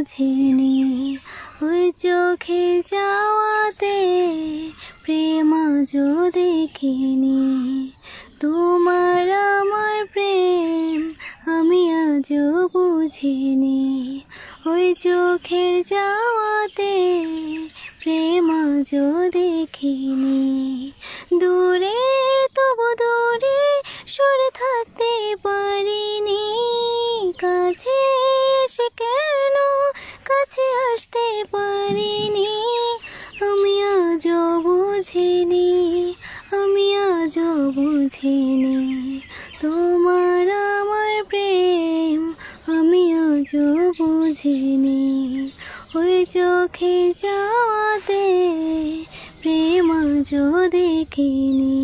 বুঝিনি, ওই চোখে যাওয়াতে প্রেম আজও দেখিনি। তোমার আমার প্রেম আমি আজও বুঝিনি, ওই চোখের যাওয়াতে প্রেম আজও দেখিনি। দূরে তবু দূরে সরে থাকতে পারিনি, কাছে এসে কেন কাছে আসতে পারিনি। আমি আজও বুঝিনি, আমি আজও বুঝিনি, তোমার আমার প্রেম আমি আজও বুঝিনি, ওই চোখে যাওয়াতে প্রেম আজও দেখিনি।